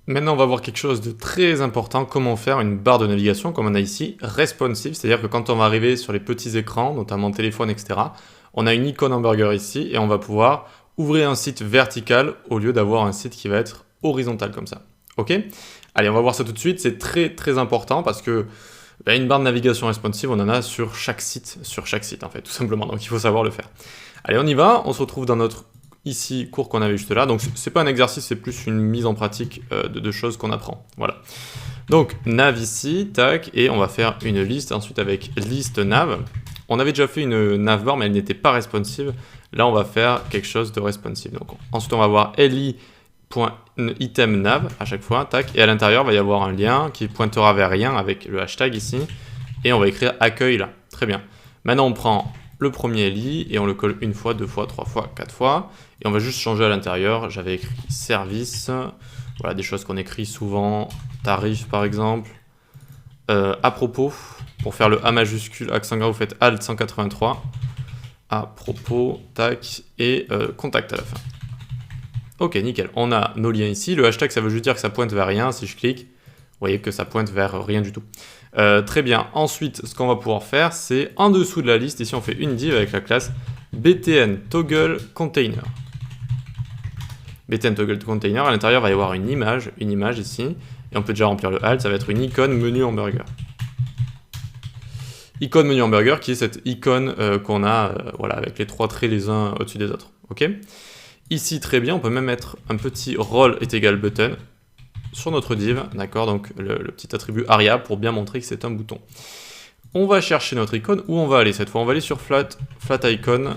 Maintenant, on va voir quelque chose de très important, comment faire une barre de navigation, comme on a ici, responsive, c'est-à-dire que quand on va arriver sur les petits écrans, notamment téléphone, etc., on a une icône hamburger ici, et on va pouvoir ouvrir un site vertical au lieu d'avoir un site qui va être horizontal comme ça. Ok? Allez, on va voir ça tout de suite, c'est très très important parce que une barre de navigation responsive, on en a sur chaque site en fait, tout simplement, donc il faut savoir le faire. Allez, on y va, on se retrouve dans notre ici cours qu'on avait juste là. Donc c'est pas un exercice, c'est plus une mise en pratique de choses qu'on apprend. Voilà. Donc nav ici, tac, et on va faire une liste ensuite avec liste nav. On avait déjà fait une navbar, mais elle n'était pas responsive. Là, on va faire quelque chose de responsive. Donc ensuite, on va avoir li.item nav à chaque fois, tac, et à l'intérieur, il va y avoir un lien qui pointera vers rien avec le hashtag ici, et on va écrire accueil là. Très bien. Maintenant, on prend le premier li et on le colle une fois, deux fois, trois fois, quatre fois. Et on va juste changer à l'intérieur. J'avais écrit service. Voilà, des choses qu'on écrit souvent. Tarif, par exemple. À propos, pour faire le A majuscule, accent grave, vous faites Alt 183. À propos, tac, et contact à la fin. Ok, nickel. On a nos liens ici. Le hashtag, ça veut juste dire que ça pointe vers rien. Si je clique, vous voyez que ça pointe vers rien du tout. Très bien. Ensuite, ce qu'on va pouvoir faire, c'est en dessous de la liste, ici on fait une div avec la classe btn toggle container. Btn toggle container, à l'intérieur, il va y avoir une image ici, et on peut déjà remplir le alt, ça va être une icône menu hamburger. Icône menu hamburger qui est cette icône qu'on a voilà, avec les trois traits les uns au-dessus des autres. Ok. Ici, très bien, on peut même mettre un petit role est égal button sur notre div, d'accord, donc le petit attribut aria pour bien montrer que c'est un bouton. On va chercher notre icône, où on va aller cette fois? On va aller sur flat icon,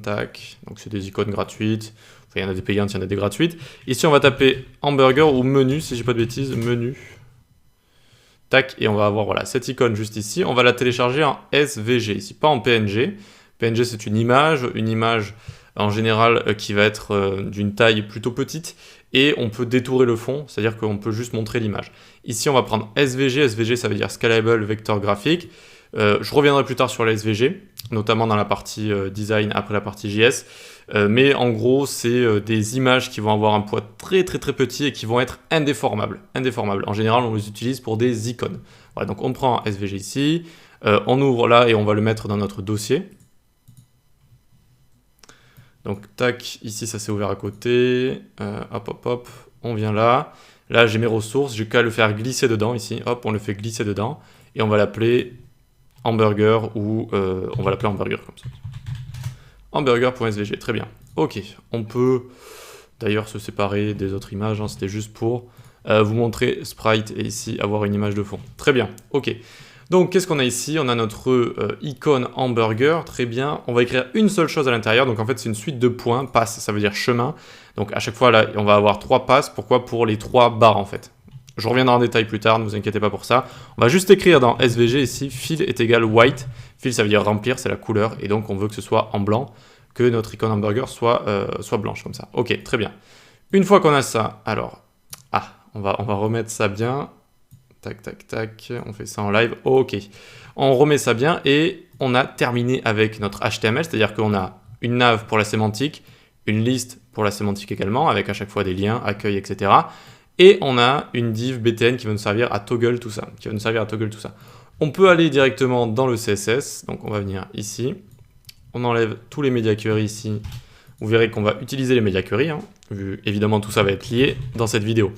tac, donc c'est des icônes gratuites, enfin, il y en a des payantes, il y en a des gratuites. Ici on va taper hamburger ou menu, si j'ai pas de bêtises, menu, tac, et on va avoir voilà, cette icône juste ici, on va la télécharger en SVG, ici, pas en PNG. PNG c'est une image en général qui va être d'une taille plutôt petite, et on peut détourer le fond, c'est-à-dire qu'on peut juste montrer l'image. Ici, on va prendre SVG. SVG, ça veut dire Scalable Vector Graphic. Je reviendrai plus tard sur la SVG, notamment dans la partie design après la partie JS. Mais en gros, c'est des images qui vont avoir un poids très très très petit et qui vont être indéformables. En général, on les utilise pour des icônes. Voilà, donc on prend SVG ici, on ouvre là et on va le mettre dans notre dossier. Donc tac, ici ça s'est ouvert à côté, hop, on vient là. Là j'ai mes ressources, j'ai qu'à le faire glisser dedans ici, hop, on le fait glisser dedans, et on va l'appeler hamburger, ou on va l'appeler hamburger comme ça. Hamburger.svg, très bien. Ok, on peut d'ailleurs se séparer des autres images, hein, c'était juste pour vous montrer Sprite et ici avoir une image de fond. Très bien, ok. Donc, qu'est-ce qu'on a ici? On a notre icône hamburger, très bien. On va écrire une seule chose à l'intérieur. Donc, en fait, c'est une suite de points. Pass, ça veut dire chemin. Donc, à chaque fois, là, on va avoir 3 passes. Pourquoi? Pour les 3 barres, en fait. Je reviendrai en détail plus tard, ne vous inquiétez pas pour ça. On va juste écrire dans SVG ici, fill est égal white. Fill, ça veut dire remplir, c'est la couleur. Et donc, on veut que ce soit en blanc, que notre icône hamburger soit blanche, comme ça. Ok, très bien. Une fois qu'on a ça, alors, on va remettre ça bien. Tac, tac, tac, on fait ça en live, ok. On remet ça bien et on a terminé avec notre HTML, c'est-à-dire qu'on a une nav pour la sémantique, une liste pour la sémantique également, avec à chaque fois des liens, accueil, etc. Et on a une div btn qui va nous servir à toggle tout ça, On peut aller directement dans le CSS, donc on va venir ici, on enlève tous les media queries ici, vous verrez qu'on va utiliser les media queries, hein, vu évidemment tout ça va être lié dans cette vidéo.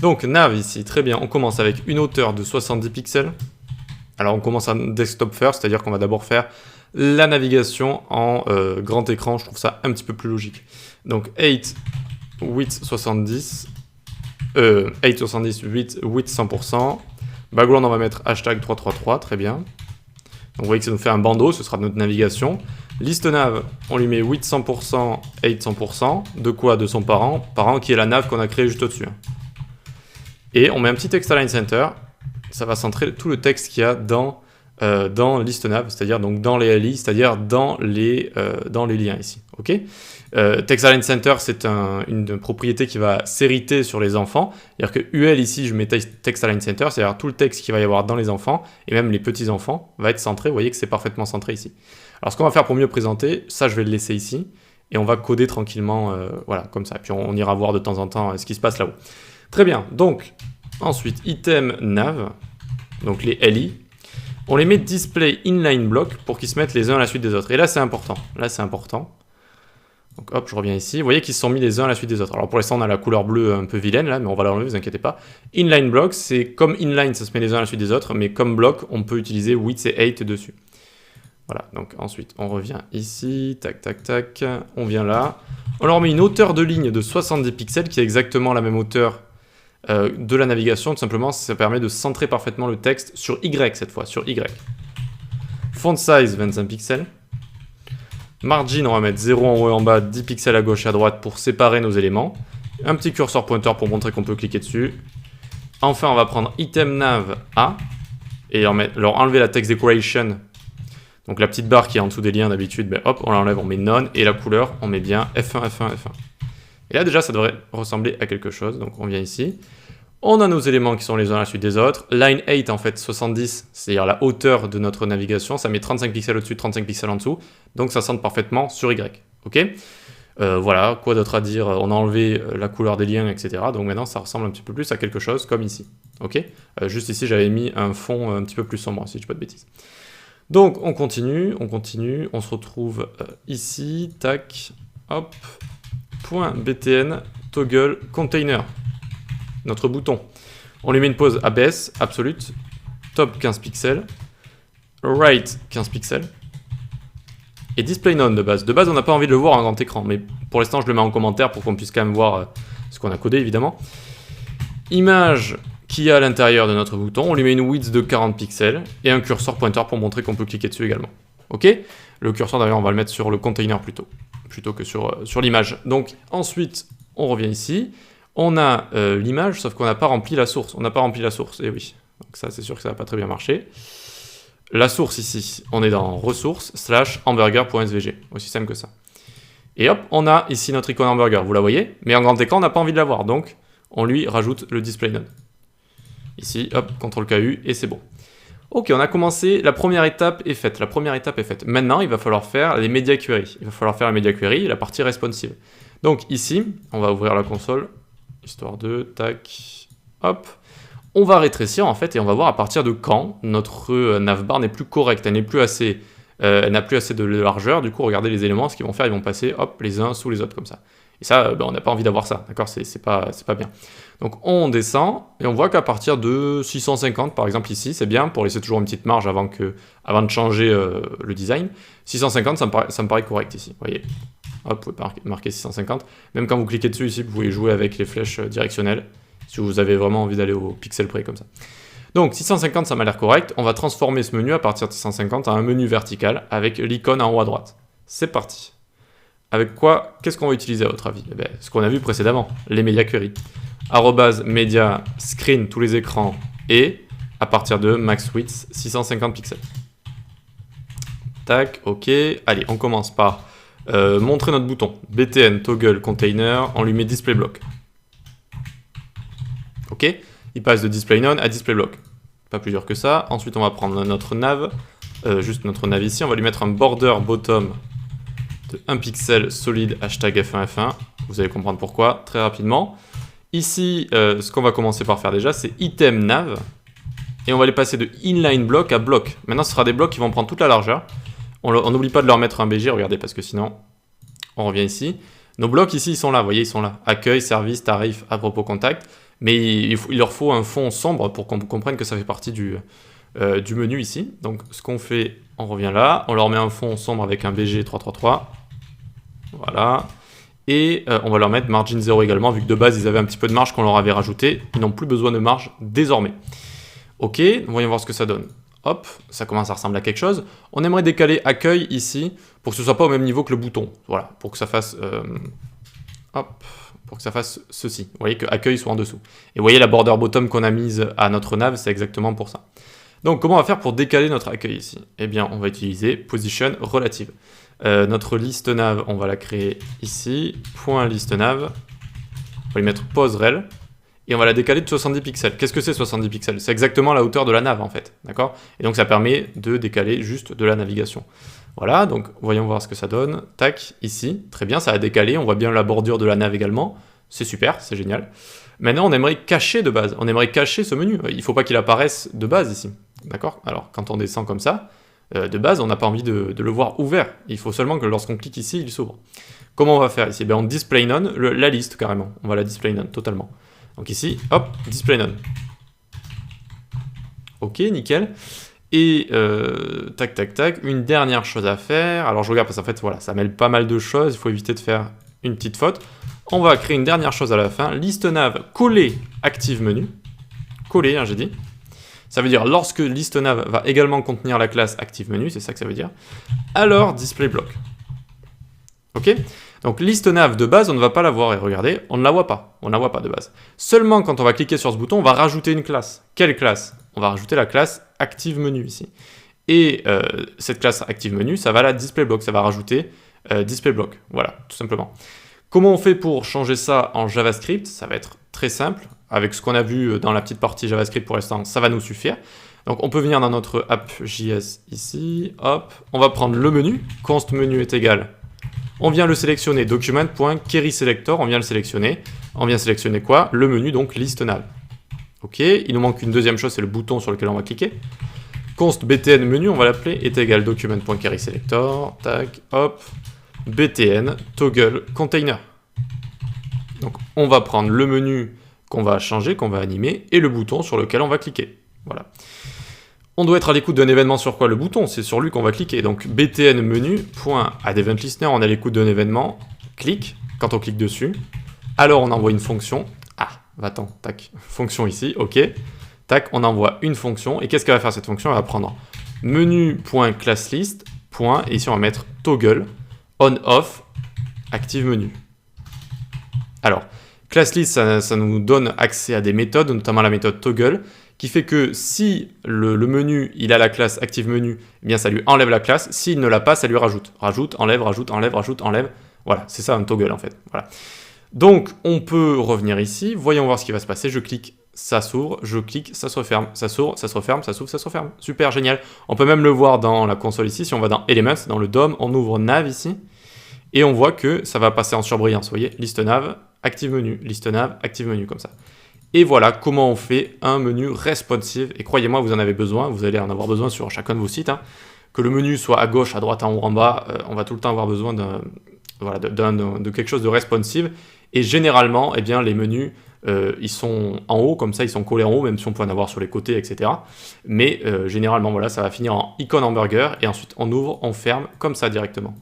Donc nav ici, très bien, on commence avec une hauteur de 70 pixels. Alors on commence en desktop first, c'est-à-dire qu'on va d'abord faire la navigation en grand écran, je trouve ça un petit peu plus logique. Donc 8, width 70, 870, width 100%. Background on va mettre hashtag 333, très bien. Donc vous voyez que ça nous fait un bandeau, ce sera notre navigation. Liste nav, on lui met width 100%, 8 100%. De quoi? De son parent qui est la nav qu'on a créée juste au-dessus. Et on met un petit text align center, ça va centrer tout le texte qu'il y a dans liste nav, c'est-à-dire donc dans les LI, c'est-à-dire dans les liens ici. Ok. Text align center, c'est une propriété qui va s'hériter sur les enfants. C'est-à-dire que UL ici, je mets text align center, c'est-à-dire tout le texte qu'il va y avoir dans les enfants et même les petits enfants va être centré. Vous voyez que c'est parfaitement centré ici. Alors ce qu'on va faire pour mieux présenter, ça je vais le laisser ici et on va coder tranquillement, voilà, comme ça. Et puis on ira voir de temps en temps ce qui se passe là-haut. Très bien, donc ensuite item nav, donc les LI, on les met display inline block pour qu'ils se mettent les uns à la suite des autres. Et là c'est important, Donc hop, je reviens ici. Vous voyez qu'ils se sont mis les uns à la suite des autres. Alors pour l'instant, on a la couleur bleue un peu vilaine là, mais on va l'enlever, ne vous inquiétez pas. Inline block, c'est comme inline, ça se met les uns à la suite des autres, mais comme bloc, on peut utiliser width et height dessus. Voilà, donc ensuite, on revient ici, tac, tac, tac, on vient là. On leur met une hauteur de ligne de 70 pixels, qui est exactement la même hauteur de la navigation. Tout simplement, ça permet de centrer parfaitement le texte sur Y cette fois, sur Y. Font size, 25 pixels. Margin, on va mettre 0 en haut et en bas, 10 pixels à gauche et à droite pour séparer nos éléments. Un petit curseur pointeur pour montrer qu'on peut cliquer dessus. Enfin, on va prendre item nav A et leur enlever la text decoration. Donc la petite barre qui est en dessous des liens d'habitude, ben hop, on l'enlève, on met none. Et la couleur, on met bien F1, F1, F1. Et là déjà, ça devrait ressembler à quelque chose. Donc on vient ici. On a nos éléments qui sont les uns à la suite des autres. Line 8, en fait, 70, c'est-à-dire la hauteur de notre navigation. Ça met 35 pixels au-dessus, 35 pixels en dessous. Donc ça centre parfaitement sur Y. Ok, voilà, quoi d'autre à dire? On a enlevé la couleur des liens, etc. Donc maintenant, ça ressemble un petit peu plus à quelque chose comme ici. Ok, juste ici, j'avais mis un fond un petit peu plus sombre, si je dis pas de bêtises. Donc on continue, on se retrouve ici, tac, hop, point .btn, toggle, container. Notre bouton. On lui met une pause ABS, absolute, top 15 pixels, right 15 pixels, et display none de base. De base, on n'a pas envie de le voir en grand écran, mais pour l'instant, je le mets en commentaire pour qu'on puisse quand même voir ce qu'on a codé, évidemment. Image qu'il y a à l'intérieur de notre bouton, on lui met une width de 40 pixels, et un curseur pointeur pour montrer qu'on peut cliquer dessus également. Ok? Le curseur, d'ailleurs, on va le mettre sur le container plutôt que sur l'image. Donc, ensuite, on revient ici. On a l'image, sauf qu'on n'a pas rempli la source. On n'a pas rempli la source, et oui. Donc ça, c'est sûr que ça va pas très bien marcher. La source ici, on est dans ressources / hamburger.svg. Aussi simple que ça. Et hop, on a ici notre icône hamburger. Vous la voyez? Mais en grand écran, on n'a pas envie de la voir. Donc, on lui rajoute le display none. Ici, hop, CTRL-KU, et c'est bon. Ok, on a commencé. La première étape est faite. Maintenant, il va falloir faire les media query. Il va falloir faire la media query et la partie responsive. Donc ici, on va ouvrir la console. Histoire de, tac, hop. On va rétrécir en fait et on va voir à partir de quand notre navbar n'est plus correcte, elle n'a plus assez de largeur. Du coup, regardez les éléments, ce qu'ils vont faire, ils vont passer hop, les uns sous les autres comme ça. Et ça, on n'a pas envie d'avoir ça, d'accord, c'est pas bien. Donc on descend et on voit qu'à partir de 650 par exemple ici, c'est bien pour laisser toujours une petite marge avant de changer le design. 650, ça me paraît correct ici, vous voyez. Hop, vous pouvez marquer 650. Même quand vous cliquez dessus ici, vous pouvez jouer avec les flèches directionnelles si vous avez vraiment envie d'aller au pixel près comme ça. Donc 650, ça m'a l'air correct. On va transformer ce menu à partir de 650 en un menu vertical avec l'icône en haut à droite. C'est parti. Avec quoi? Qu'est-ce qu'on va utiliser à votre avis? Eh bien, ce qu'on a vu précédemment, les media query. @media screen tous les écrans et à partir de max width 650 pixels. Tac, ok. Allez, on commence par montrer notre bouton. BTN toggle container, on lui met display block. Ok, il passe de display none à display block. Pas plus dur que ça. Ensuite, on va prendre notre nav, juste notre nav ici. On va lui mettre un border bottom de 1 pixel solide hashtag F1F1. Vous allez comprendre pourquoi très rapidement. Ici, ce qu'on va commencer par faire déjà, c'est item nav. Et on va les passer de inline block à block. Maintenant, ce sera des blocs qui vont prendre toute la largeur. On n'oublie pas de leur mettre un BG, regardez, parce que sinon, on revient ici. Nos blocs ici, ils sont là, vous voyez, ils sont là. Accueil, service, tarif, à propos, contact. Mais il leur faut un fond sombre pour qu'on comprenne que ça fait partie du menu ici. Donc, ce qu'on fait, on revient là. On leur met un fond sombre avec un BG 333. Voilà. Et on va leur mettre margin 0 également, vu que de base, ils avaient un petit peu de marge qu'on leur avait rajouté. Ils n'ont plus besoin de marge désormais. Ok, voyons voir ce que ça donne. Hop, ça commence à ressembler à quelque chose. On aimerait décaler accueil ici pour que ce soit pas au même niveau que le bouton. Voilà, pour que ça fasse ceci. Vous voyez que accueil soit en dessous. Et vous voyez la border bottom qu'on a mise à notre nav, c'est exactement pour ça. Donc comment on va faire pour décaler notre accueil ici? Eh bien, on va utiliser position relative. Notre liste nav, on va la créer ici. Point liste nav. On va lui mettre pose rel. Et on va la décaler de 70 pixels. Qu'est-ce que c'est 70 pixels? C'est exactement la hauteur de la nav en fait, d'accord? Et donc ça permet de décaler juste de la navigation. Voilà, donc voyons voir ce que ça donne. Tac, ici, très bien, ça a décalé, on voit bien la bordure de la nav également. C'est super, c'est génial. Maintenant, on aimerait cacher de base, on aimerait cacher ce menu. Il ne faut pas qu'il apparaisse de base ici, d'accord? Alors, quand on descend comme ça, de base, on n'a pas envie de le voir ouvert. Il faut seulement que lorsqu'on clique ici, il s'ouvre. Comment on va faire ici? On display none, la liste carrément. On va la display none totalement. Donc ici, hop, display none. Ok, nickel. Et tac, tac, tac, une dernière chose à faire. Alors je regarde parce qu'en fait, voilà, ça mêle pas mal de choses. Il faut éviter de faire une petite faute. On va créer une dernière chose à la fin. Liste nav coller active menu. Coller, hein, j'ai dit. Ça veut dire lorsque liste nav va également contenir la classe active menu, c'est ça que ça veut dire. Alors display block. Ok? Donc liste nav de base, on ne va pas la voir, et regardez, on ne la voit pas, on ne la voit pas de base. Seulement quand on va cliquer sur ce bouton, on va rajouter une classe. Quelle classe? On va rajouter la classe active menu ici. Et cette classe active menu, ça va la display block, ça va rajouter display block, voilà, tout simplement. Comment on fait pour changer ça en JavaScript? Ça va être très simple, avec ce qu'on a vu dans la petite partie JavaScript pour l'instant, ça va nous suffire. Donc on peut venir dans notre app.js ici, hop, on va prendre le menu, const menu est égal. On vient le sélectionner, document.querySelector, on vient le sélectionner. On vient sélectionner quoi? Le menu, donc liste nav. Ok, il nous manque une deuxième chose, c'est le bouton sur lequel on va cliquer. Const btn menu, on va l'appeler, est égal document.querySelector, tac, hop, btn toggle container. Donc on va prendre le menu qu'on va changer, qu'on va animer, et le bouton sur lequel on va cliquer. Voilà. On doit être à l'écoute d'un événement sur quoi? Le bouton, c'est sur lui qu'on va cliquer. Donc btn menu.addEventListener, on est à l'écoute d'un événement, clique, quand on clique dessus, alors on envoie une fonction, va-t'en, tac, fonction ici, ok, tac, on envoie une fonction, et qu'est-ce qu'elle va faire cette fonction? Elle va prendre menu.classList, et ici on va mettre toggle, on-off, active menu. Alors, classList, ça nous donne accès à des méthodes, notamment la méthode toggle, qui fait que si le menu, il a la classe active menu, eh bien ça lui enlève la classe, s'il ne l'a pas, ça lui rajoute. Rajoute, enlève, rajoute, enlève, rajoute, enlève. Voilà, c'est ça un toggle en fait. Voilà. Donc on peut revenir ici, voyons voir ce qui va se passer, je clique, ça s'ouvre, je clique, ça se referme, ça s'ouvre, ça se referme, ça s'ouvre, ça se referme. Super, génial. On peut même le voir dans la console ici, si on va dans Elements, dans le DOM, on ouvre nav ici, et on voit que ça va passer en surbrillance, vous voyez, liste nav, active menu, liste nav, active menu, comme ça. Et voilà comment on fait un menu responsive. Et croyez-moi, vous en avez besoin, vous allez en avoir besoin sur chacun de vos sites. Hein. Que le menu soit à gauche, à droite, en haut, en bas, on va tout le temps avoir besoin de quelque chose de responsive. Et généralement, eh bien, les menus, ils sont en haut, comme ça, ils sont collés en haut, même si on peut en avoir sur les côtés, etc. Mais généralement, voilà, ça va finir en icône hamburger, et ensuite on ouvre, on ferme, comme ça directement.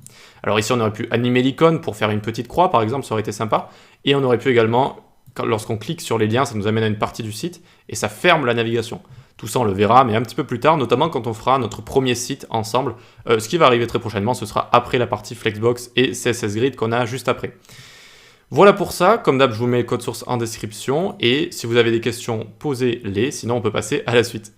Alors ici, on aurait pu animer l'icône pour faire une petite croix, par exemple, ça aurait été sympa. Et on aurait pu également... Lorsqu'on clique sur les liens, ça nous amène à une partie du site et ça ferme la navigation. Tout ça, on le verra, mais un petit peu plus tard, notamment quand on fera notre premier site ensemble. Ce qui va arriver très prochainement, ce sera après la partie Flexbox et CSS Grid qu'on a juste après. Voilà pour ça. Comme d'hab, je vous mets le code source en description et si vous avez des questions, posez-les. Sinon, on peut passer à la suite.